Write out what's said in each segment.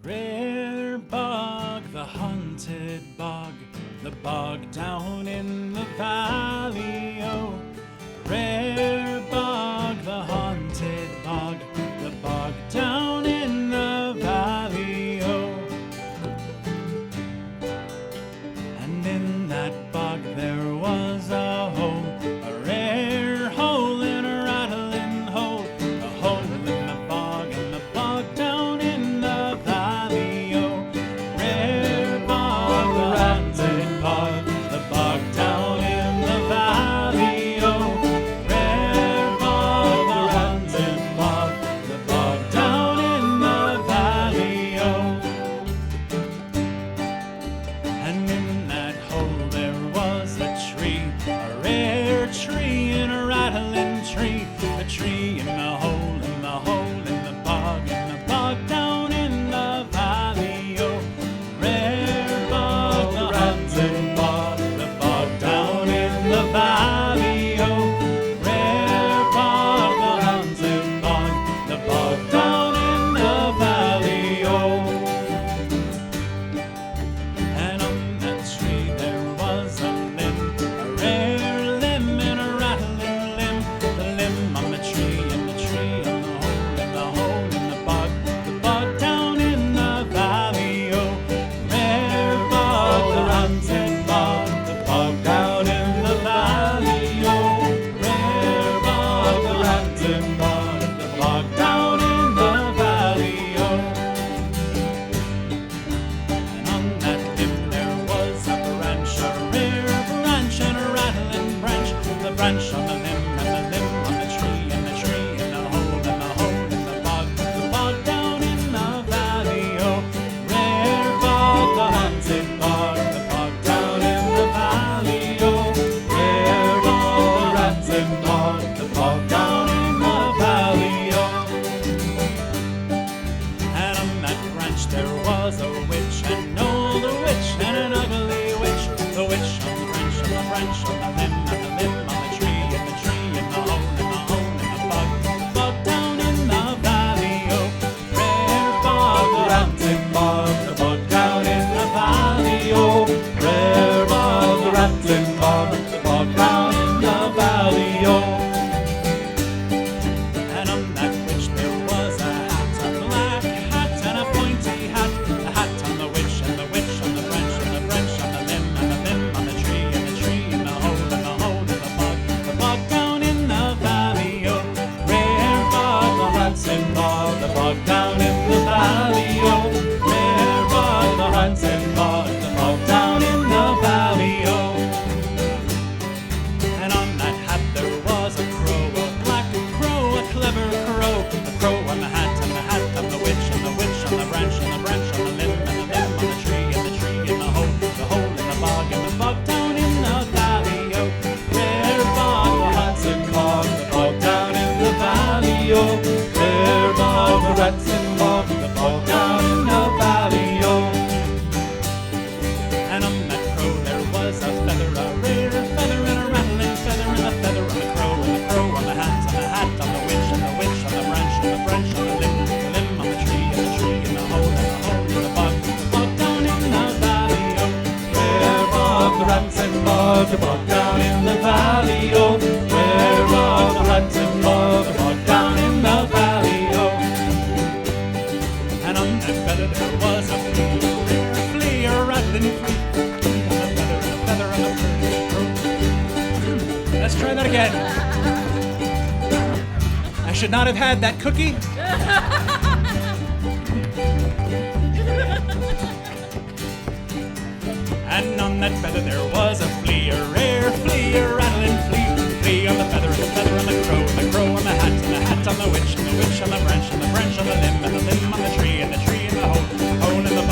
Rare bog, the haunted bog, the bog down in the valley, oh. Rare bog, the haunted bog, the bog down in the valley, oh. And in that bog there was a hole, a rare hole in a rattling hole, a hole in the bog down in the valley, oh. Rare bog, the haunted bog, the bog down in the valley, oh. Rare bog, the haunted bog, the bog down in the valley, oh. And in that hole there was a tree, a rare tree in a rattling tree, a tree in the hole, in the hole, in the bog down in the valley, oh. Rare bog, the haunted bog, the bog down in the valley, oh. Rare bog, the haunted bog, the bog down in the valley, oh. And on that tree there was a limb, a rare limb and a rattling limb. The limb on the tree and the tree on the hole, in the hole, in the bog down in the valley, oh. Rare bog, the haunted bog, the bog down in the valley, oh. Rare bog, the haunted bog, the bog down in the valley, oh. And on that limb there was a branch, a rare branch and a rattling branch. The branch on the limb and the limb on the tree and the tree in the hole, in the hole, in the bog down in the valley, oh. Rare bog, the haunted bog, the bog down in the valley, oh. Rare bog, the haunted bog, the bog down in the valley, oh. And on that branch there was a witch, an old witch and an ugly witch. The witch on the branch, on the branch, on the limb, and the limb on the tree, and the tree in the hole, in the hole, in the bog down in the valley, oh. Rare bog, the haunted bog, the bog down in the valley, oh. Rare bog, the rattling bog, the bog down in the valley, oh. And on that witch there was a hat, a black hat and a pointy hat. The hat on the witch and the witch on the branch and the branch on the limb and the limb on the tree and the tree in the hole, in the hole, in the bog down in the valley, oh. Rare bog, the haunted bog, the bog down in the valley, oh. Rare bog, the haunted bog, the bog down in the valley, oh. And on that hat there was a crow, a black crow, a clever crow. A crow on the hat and the hat on the witch and the witch on the branch and the branch on the limb and the limb on the tree and the tree in the hole in the bog down in the valley, oh. Rare bog, the haunted bog, the bog down in the valley, oh. Rare bog, the rattling bog, the bog down in the valley, oh. And on that crow there was a feather, a rare feather and a rattling feather, and a feather on the crow and the crow on the hat on the witch and the witch on the branch on the limb on the tree and the tree in the hole, in the hole, in the bog down in the valley, oh. Rare bog, the rattling bog, the bog down in the valley, oh. Rare bog, the rattling bog, the bog down in the valley, oh. And on that feather there was a flea, a rattling flea, a feather on the crow. Let's try that again. I should not have had that cookie. And on that feather there was a flea, a rare flea, a rattling flea. Flea on the feather on the crow on the hat on the witch on the branch on the limb and the limb on the tree and the tree in the hole in the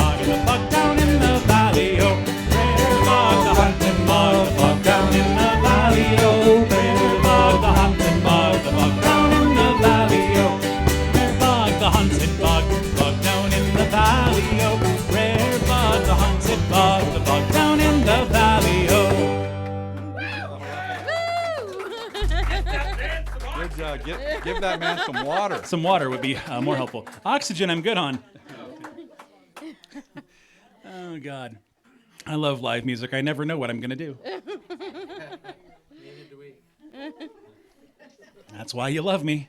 bog down in the valley, oh. Rare bog, the haunted bog, the bog down in the valley, oh. Rare bog, the haunted bog, the bog down in the valley, oh. Rare bog, the haunted bog, the bog down in the valley, oh. Rare bog, the haunted bog, the bog down in the valley, oh. Good job. Give that man some water. Some water would be more helpful. Oxygen I'm good on. Oh, God. I love live music. I never know what I'm going to do. Neither do we. That's why you love me.